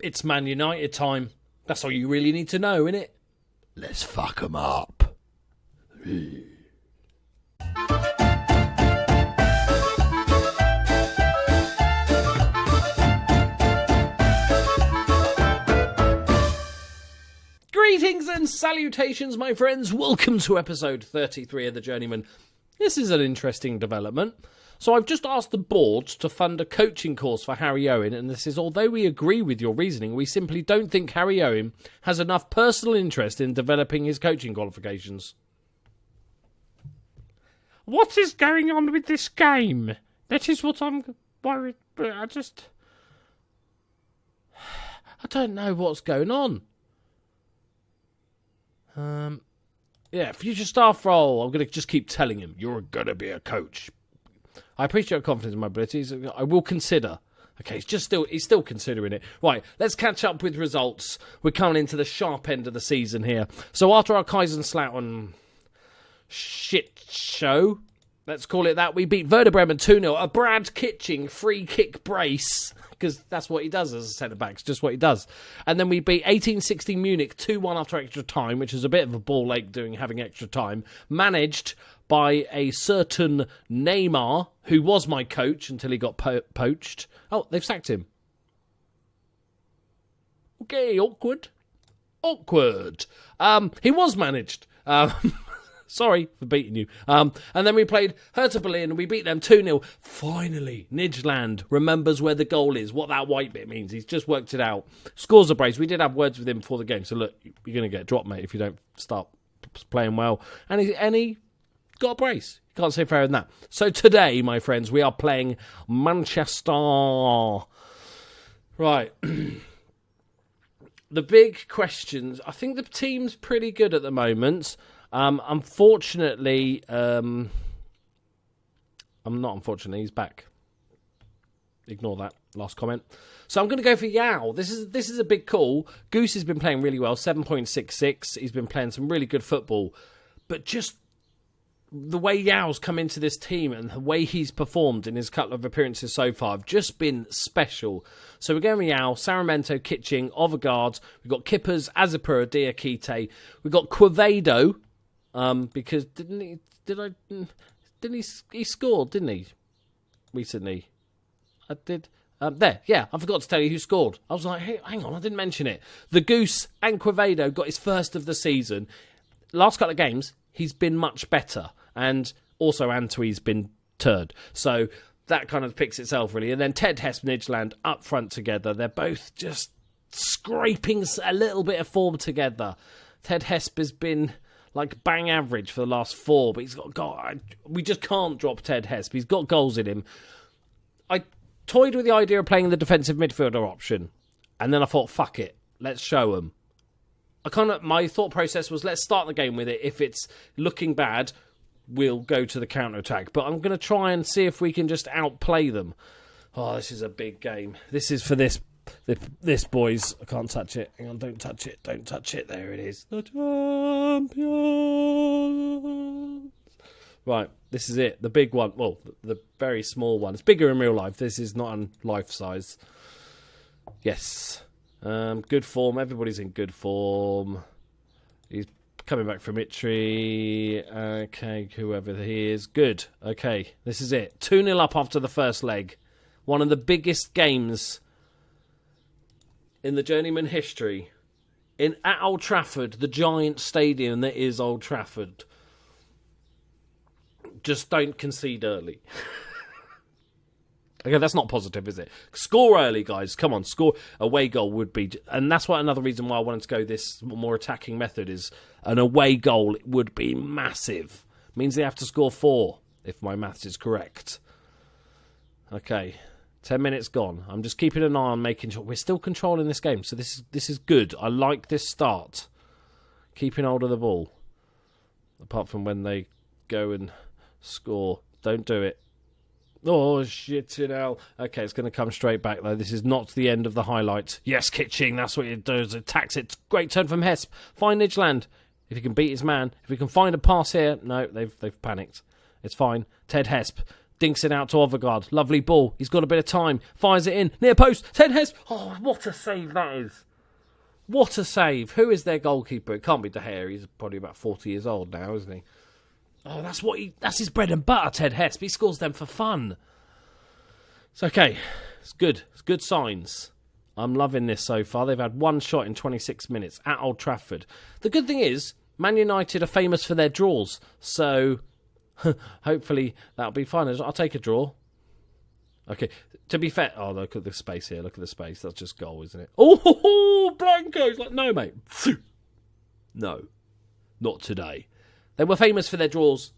It's Man United time. That's all you really need to know, innit? Let's fuck 'em up. Greetings and salutations, my friends. Welcome to episode 33 of the Journeyman. This is an interesting development. So I've just asked the board to fund a coaching course for Harry Owen, and this is, although we agree with your reasoning, we simply don't think Harry Owen has enough personal interest in developing his coaching qualifications. What is going on with this game? That is what I'm worried, but I don't know what's going on. Yeah, future staff role. I'm going to just keep telling him, you're going to be a coach. I appreciate your confidence in my abilities. I will consider. Okay, he's still considering it. Right, let's catch up with results. We're coming into the sharp end of the season here. So after our Kaiserslautern shit show, let's call it that, we beat Werder Bremen 2-0. A Brad Kitching free kick brace, because that's what he does as a centre-back. It's just what he does. And then we beat 1860 Munich 2-1 after extra time, which is a bit of a ball ache having extra time. Managed by a certain Neymar, who was my coach until he got poached. Oh, they've sacked him. Okay, awkward. He was managed. Sorry for beating you. And then we played Hertha Berlin and we beat them 2-0. Finally, Nijland remembers where the goal is, what that white bit means. He's just worked it out. Scores a brace. We did have words with him before the game. So look, you're going to get dropped, mate, if you don't start playing well. And he got a brace. Can't say fairer than that. So today, my friends, we are playing Manchester. Right. The big questions. I think the team's pretty good at the moment. Unfortunately, he's back. Ignore that last comment. So I'm going to go for Yao. This is a big call. Goose has been playing really well, 7.66. He's been playing some really good football. But just the way Yao's come into this team and the way he's performed in his couple of appearances so far have just been special. So we're going with Yao, Saramento, Kitching, Overgaard. We've got Kippers, Azapura, Diakite. We've got Quevedo. Because he scored, didn't he? Recently. I did. I forgot to tell you who scored. I was like, hey, hang on, I didn't mention it. The Goose and Quevedo got his first of the season. Last couple of games, he's been much better. And also Antoi's been turd. So that kind of picks itself, really. And then Ted Hesp and Nijland up front together. They're both just scraping a little bit of form together. Ted Hesp has been like bang average for the last 4, but he's got we just can't drop Ted Hesp. He's got goals in him. I toyed with the idea of playing the defensive midfielder option, and then I thought, fuck it, let's show him. My thought process was, let's start the game with it. If it's looking bad, we'll go to the counter-attack. But I'm going to try and see if we can just outplay them. Oh, this is a big game. This is for this, boys. I can't touch it. Hang on, don't touch it. There it is. The champions. Right, this is it. The big one. Well, the very small one. It's bigger in real life. This is not on life size. Yes. Good form. Everybody's in good form. He's coming back from Italy. Okay, whoever he is. Good. Okay, this is it. 2-0 up after the first leg. One of the biggest games in the Journeyman history. At Old Trafford, the giant stadium that is Old Trafford. Just don't concede early. Okay, that's not positive, is it? Score early, guys. Come on, score. Away goal would be... And that's another reason why I wanted to go this more attacking method is an away goal would be massive. Means they have to score 4, if my maths is correct. Okay, 10 minutes gone. I'm just keeping an eye on making sure... We're still controlling this game, so this is good. I like this start. Keeping hold of the ball. Apart from when they go and score. Don't do it. Oh, shit, hell. Okay, it's going to come straight back, though. This is not the end of the highlights. Yes, Kitching, that's what it does. Attacks it. Great turn from Hesp. Find Nijland. If he can beat his man. If we can find a pass here. No, they've panicked. It's fine. Ted Hesp. Dinks it out to Overgaard. Lovely ball. He's got a bit of time. Fires it in. Near post. Ted Hesp. Oh, what a save that is. What a save. Who is their goalkeeper? It can't be De Gea. He's probably about 40 years old now, isn't he? Oh, that's his bread and butter, Ted Hesp. He scores them for fun. It's okay. It's good. It's good signs. I'm loving this so far. They've had one shot in 26 minutes at Old Trafford. The good thing is, Man United are famous for their draws. So, hopefully, that'll be fine. I'll take a draw. Okay. To be fair... Oh, look at the space here. Look at the space. That's just goal, isn't it? Oh, Blanco! It's like, no, mate. No. Not today. They were famous for their draws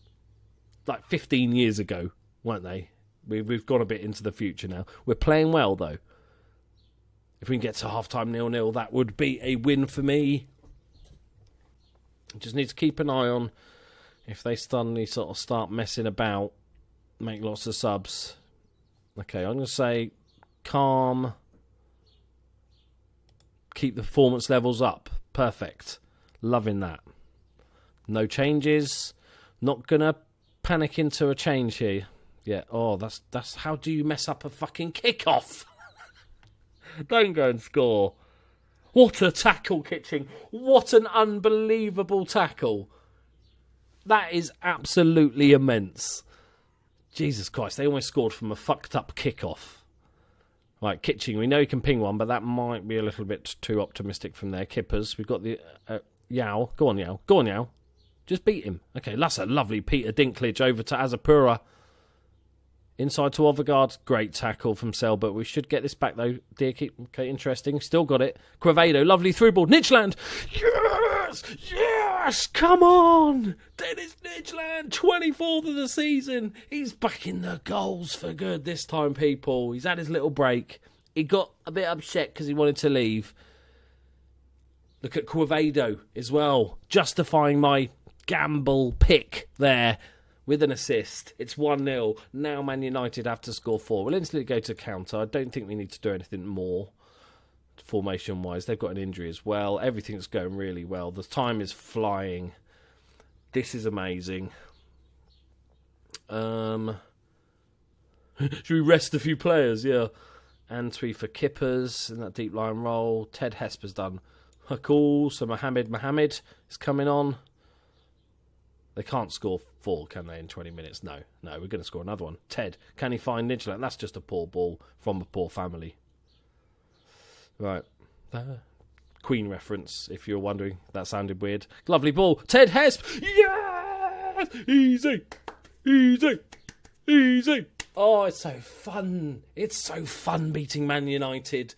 like 15 years ago, weren't they? We've gone a bit into the future now. We're playing well, though. If we can get to half-time 0-0, that would be a win for me. Just need to keep an eye on if they suddenly sort of start messing about, make lots of subs. Okay, I'm going to say calm, keep the performance levels up. Perfect. Loving that. No changes. Not going to panic into a change here. Yeah, oh, that's how do you mess up a fucking kickoff? Don't go and score. What a tackle, Kitching. What an unbelievable tackle. That is absolutely immense. Jesus Christ, they almost scored from a fucked up kickoff. Right, Kitching, we know he can ping one, but that might be a little bit too optimistic from their kippers. We've got the Yao. Go on, Yao. Go on, Yao. Just beat him. Okay, that's a lovely Peter Dinklage over to Azapura. Inside to Overgaard. Great tackle from Selbert. We should get this back, though. Dear keep. Okay, interesting. Still got it. Quevedo, lovely through ball. Nitchland. Yes! Yes! Come on! Dennis Nitchland, 24th of the season. He's back in the goals for good this time, people. He's had his little break. He got a bit upset because he wanted to leave. Look at Quevedo as well. Justifying my gamble pick there. With an assist, it's 1-0. Now Man United have to score 4. We'll instantly go to counter. I don't think we need to do anything more formation-wise. They've got an injury as well. Everything's going really well. The time is flying. This is amazing. Should we rest a few players? Yeah. Antwi for kippers in that deep line role. Ted Hesp has done a call. So Mohamed is coming on. They can't score 4, can they, in 20 minutes? No, we're going to score another one. Ted, can he find Nidgeland? That's just a poor ball from a poor family. Right. Queen reference, if you're wondering. That sounded weird. Lovely ball. Ted Hesp. Yes! Easy. Oh, it's so fun. It's so fun beating Man United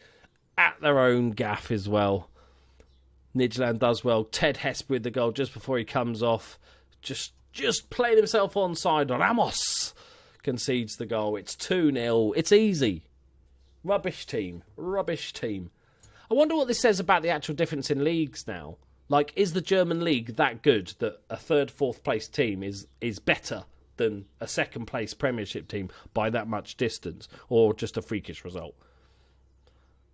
at their own gaff as well. Nidgeland does well. Ted Hesp with the goal just before he comes off. Just played himself onside. Ramos concedes the goal. It's 2-0. It's easy. Rubbish team. I wonder what this says about the actual difference in leagues now. Like, is the German league that good that a third, fourth place team is better than a second place Premiership team by that much distance, or just a freakish result?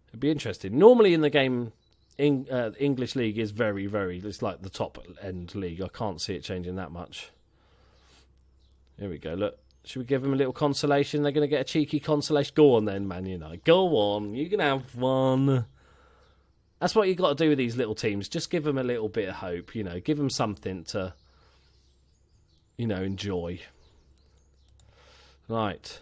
It'd be interesting. Normally in the game, English league is very, very... It's like the top end league. I can't see it changing that much. Here we go. Look, should we give them a little consolation? They're going to get a cheeky consolation. Go on then, Man United. Go on. You can have fun. That's what you got to do with these little teams. Just give them a little bit of hope. Give them something to, enjoy. Right.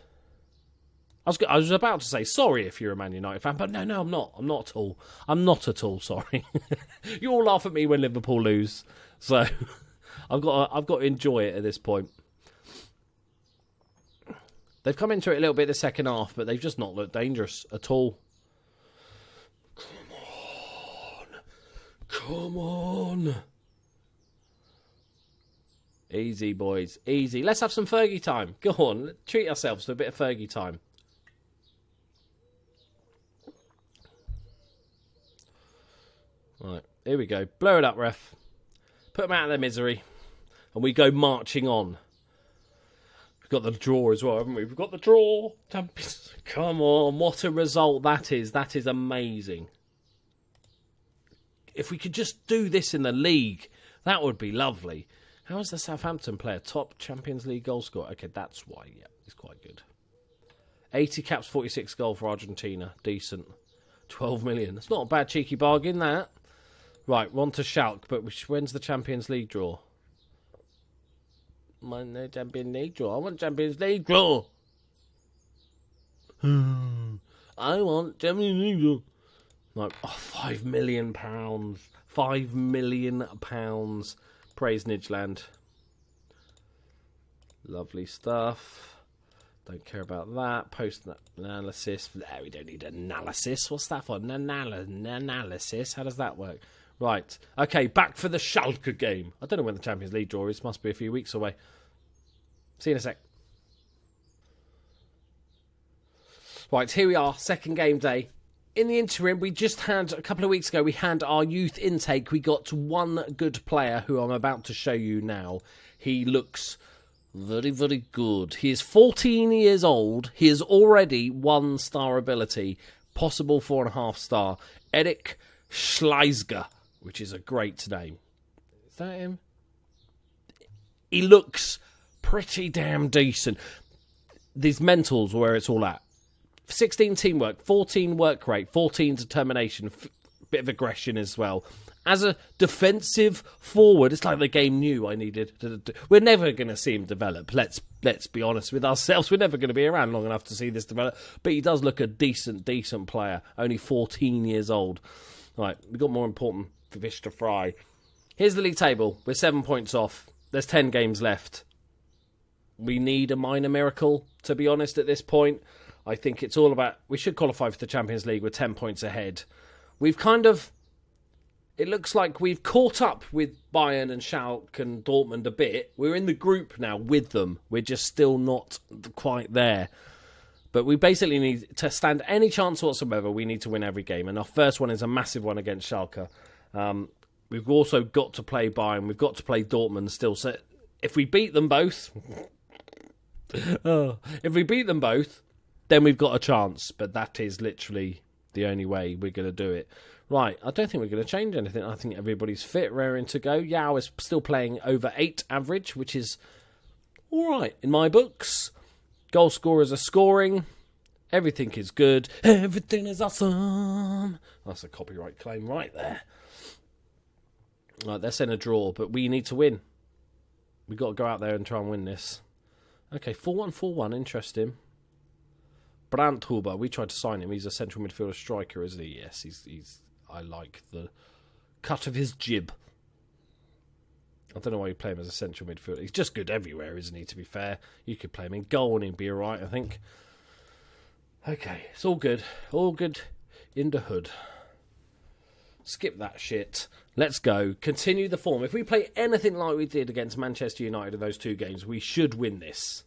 I was about to say sorry if you're a Man United fan, but no, I'm not. I'm not at all. I'm not at all sorry. You all laugh at me when Liverpool lose, so I've got to enjoy it at this point. They've come into it a little bit the second half, but they've just not looked dangerous at all. Come on. Easy, boys. Easy. Let's have some Fergie time. Go on. Treat ourselves to a bit of Fergie time. Right, here we go. Blow it up, ref. Put them out of their misery. And we go marching on. We've got the draw as well, haven't we? We've got the draw. Come on, what a result that is. That is amazing. If we could just do this in the league, that would be lovely. How is the Southampton player top Champions League goal scorer? Okay, that's why, yeah. He's quite good. 80 caps, 46 goals for Argentina. Decent. 12 million. That's not a bad cheeky bargain, that. Right, we're on to Schalke, but when's the Champions League draw? No Champions League draw. I want Champions League draw. I want Champions League draw. Like, £5 million. £5 million. Praise Nidgeland. Lovely stuff. Don't care about that. Post analysis. We don't need analysis. What's that for? Analysis. How does that work? Right. Okay, back for the Schalke game. I don't know when the Champions League draw is. Must be a few weeks away. See you in a sec. Right, here we are. Second game day. In the interim, we just had, a couple of weeks ago, we had our youth intake. We got one good player who I'm about to show you now. He looks very, very good. He is 14 years old. He is already 1-star ability. Possible 4.5-star. Eric Schleisger, which is a great name. Is that him? He looks pretty damn decent. These mentals where it's all at. 16 teamwork, 14 work rate, 14 determination, bit of aggression as well. As a defensive forward, it's like the game knew I needed. We're never going to see him develop. Let's be honest with ourselves. We're never going to be around long enough to see this develop. But he does look a decent player. Only 14 years old. Right, we've got more important fish to fry. Here's the league table. We're 7 points off. There's 10 games left. We need a minor miracle, to be honest, at this point. I think it's all about... We should qualify for the Champions League with 10 points ahead. We've kind of... It looks like we've caught up with Bayern and Schalke and Dortmund a bit. We're in the group now with them. We're just still not quite there. But we basically need to stand any chance whatsoever. We need to win every game. And our first one is a massive one against Schalke. We've also got to play Bayern. We've got to play Dortmund still. So if we beat them both... if we beat them both... then we've got a chance, but that is literally the only way we're going to do it. Right, I don't think we're going to change anything. I think everybody's fit, raring to go. Yao is still playing over 8 average, which is all right in my books. Goal scorers are scoring. Everything is good. Everything is awesome. That's a copyright claim right there. Right, they're saying a draw, but we need to win. We've got to go out there and try and win this. Okay, 4-1, 4-1, interesting. Brandhuber, we tried to sign him. He's a central midfielder striker, isn't he? Yes, he's. I like the cut of his jib. I don't know why you play him as a central midfielder. He's just good everywhere, isn't he, to be fair? You could play him in goal and he'd be alright, I think. Okay, it's all good. All good in the hood. Skip that shit. Let's go. Continue the form. If we play anything like we did against Manchester United in those 2 games, we should win this.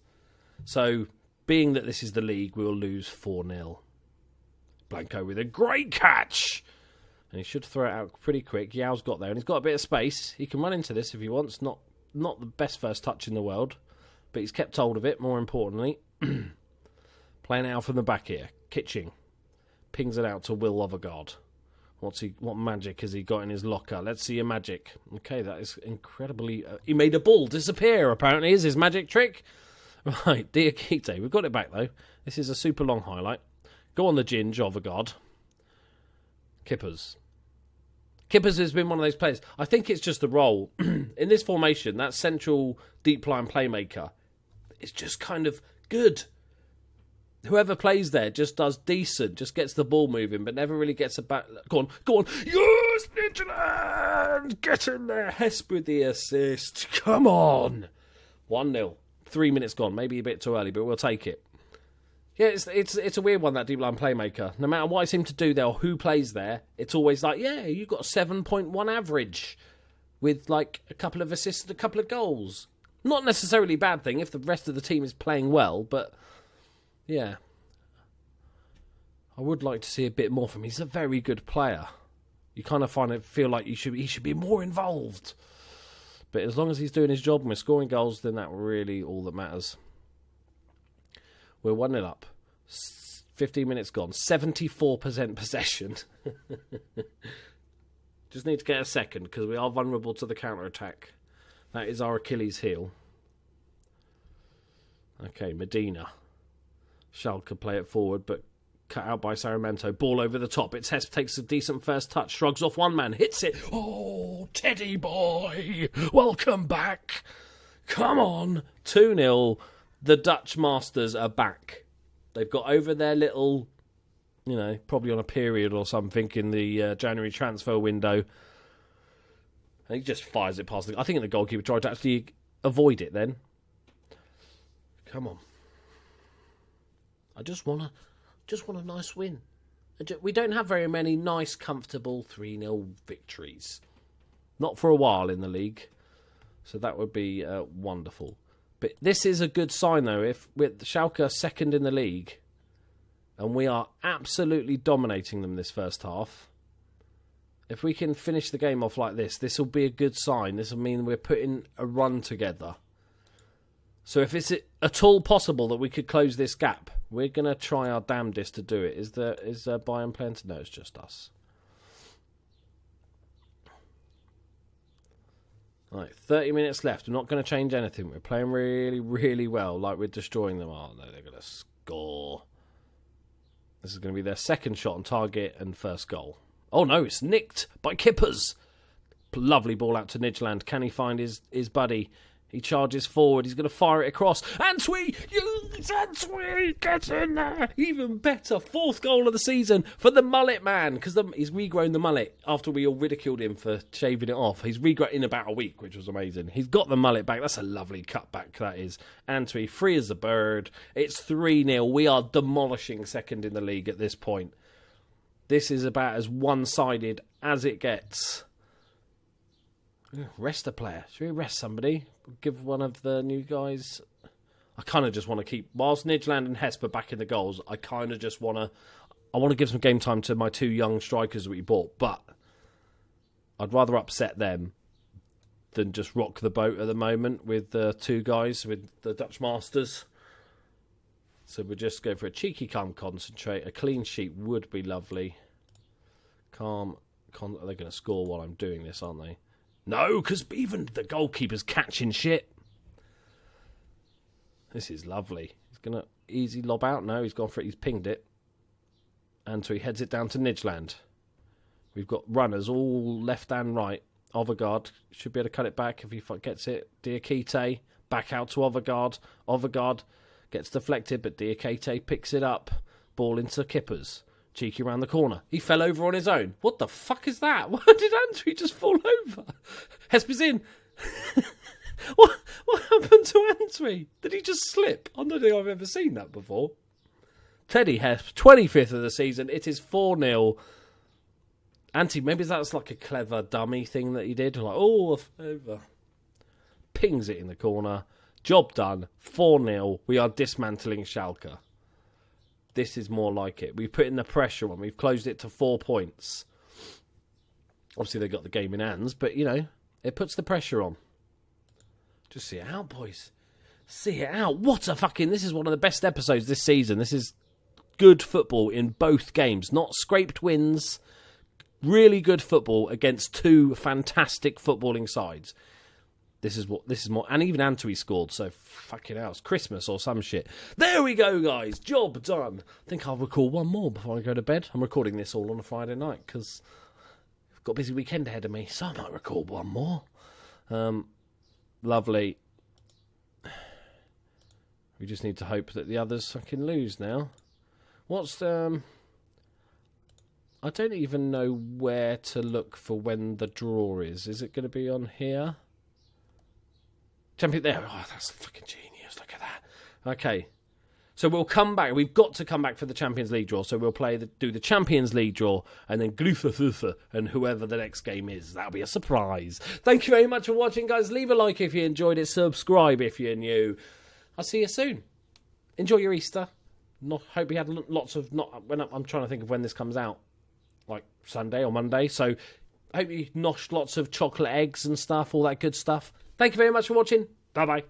So... being that this is the league, we'll lose 4-0. Blanco with a great catch. And he should throw it out pretty quick. Yao's got there, and he's got a bit of space. He can run into this if he wants. Not the best first touch in the world, but he's kept hold of it, more importantly. Playing out from the back here. Kitching. Pings it out to Will Overgaard. What magic has he got in his locker? Let's see your magic. Okay, that is incredibly... he made a ball disappear, apparently, is his magic trick. Right, Diakite. We've got it back, though. This is a super long highlight. Go on the Ginge, Overgaard. Kippers. Kippers has been one of those players. I think it's just the role. In this formation, that central deep line playmaker is just kind of good. Whoever plays there just does decent, just gets the ball moving, but never really gets a back. Go on. Yes, Midtjylland! Get in there. Hesp with the assist. Come on. 1-0. 3 minutes gone. Maybe a bit too early, but we'll take it. Yeah, it's a weird one, that deep line playmaker. No matter what I seem to do there or who plays there, it's always like, yeah, you've got a 7.1 average with like a couple of assists and a couple of goals. Not necessarily a bad thing if the rest of the team is playing well, but yeah. I would like to see a bit more from him. He's a very good player. You kind of feel like he should be more involved. But as long as he's doing his job and we're scoring goals, then that's really all that matters. We're 1-0 up. 15 minutes gone. 74% possession. Just need to get a second because we are vulnerable to the counter-attack. That is our Achilles heel. Okay, Medina. Schalke play it forward, but cut out by Sarmiento. Ball over the top. It's Hesp takes a decent first touch, shrugs off one man, hits it. Oh, Teddy boy, welcome back. Come on. 2-0. The Dutch Masters are back. They've got over their little, probably on a period or something in the January transfer window. And he just fires it past I think the goalkeeper tried to actually avoid it then. Come on. I just want a nice win. We don't have very many nice, comfortable 3-0 victories. Not for a while in the league. So that would be wonderful. But this is a good sign, though. If with Schalke second in the league, and we are absolutely dominating them this first half, if we can finish the game off like this will be a good sign. This will mean we're putting a run together. So if it's at all possible that we could close this gap, we're going to try our damnedest to do it. Is Bayern playing to? No, it's just us. Right, 30 minutes left. We're not going to change anything. We're playing really, really well, like we're destroying them. Oh, no, they're going to score. This is going to be their second shot on target and first goal. Oh, no, it's nicked by Kippers. Lovely ball out to Nijland. Can he find his buddy? He charges forward. He's going to fire it across. Antwi! Antwi! Get in there! Even better. 4th goal of the season for the mullet man. Because he's regrown the mullet after we all ridiculed him for shaving it off. He's regrown in about a week, which was amazing. He's got the mullet back. That's a lovely cutback, that is. Antwi, free as a bird. It's 3-0. We are demolishing second in the league at this point. This is about as one-sided as it gets. Rest a player. Should we rest somebody? Give one of the new guys... I kind of just want to keep... Whilst Nijland and Hesp are back in the goals, I kind of just want to... I want to give some game time to my 2 young strikers that we bought, but I'd rather upset them than just rock the boat at the moment with the 2 guys, with the Dutch Masters. So we'll just go for a cheeky, calm concentrate. A clean sheet would be lovely. Calm... They're going to score while I'm doing this, aren't they? No, because even the goalkeeper's catching shit. This is lovely. He's going to easy lob out. No, he's gone for it. He's pinged it. And so he heads it down to Nijland. We've got runners all left and right. Overgaard should be able to cut it back if he gets it. Diakite back out to Overgaard. Overgaard gets deflected, but Diakite picks it up. Ball into Kippers. Cheeky around the corner. He fell over on his own. What the fuck is that? Why did Antwi just fall over? Hesp is in. What happened to Antwi? Did he just slip? I don't think I've ever seen that before. Teddy Hesp, 25th of the season. It is 4-0. Maybe that's like a clever dummy thing that he did. Like, over. Pings it in the corner. Job done. 4-0. We are dismantling Schalke. This is more like it. We've put in the pressure on. We've closed it to 4 points. Obviously, they got the game in hands, but, it puts the pressure on. Just see it out, boys. See it out. This is one of the best episodes this season. This is good football in both games. Not scraped wins. Really good football against 2 fantastic footballing sides. This is more, and even Antwi scored, so fucking hell, it's Christmas or some shit. There we go, guys, job done. I think I'll record one more before I go to bed. I'm recording this all on a Friday night, because I've got a busy weekend ahead of me, so I might record one more. Lovely. We just need to hope that the others fucking lose now. I don't even know where to look for when the draw is. Is it going to be on here? Champion there. Oh, that's fucking genius. Look at that. Okay. So we'll come back. We've got to come back for the Champions League draw. So we'll do the Champions League draw and then Glutha and whoever the next game is. That'll be a surprise. Thank you very much for watching, guys. Leave a like if you enjoyed it. Subscribe if you're new. I'll see you soon. Enjoy your Easter. Hope you had lots of... I'm trying to think of when this comes out. Like Sunday or Monday. So hope you noshed lots of chocolate eggs and stuff. All that good stuff. Thank you very much for watching. Bye-bye.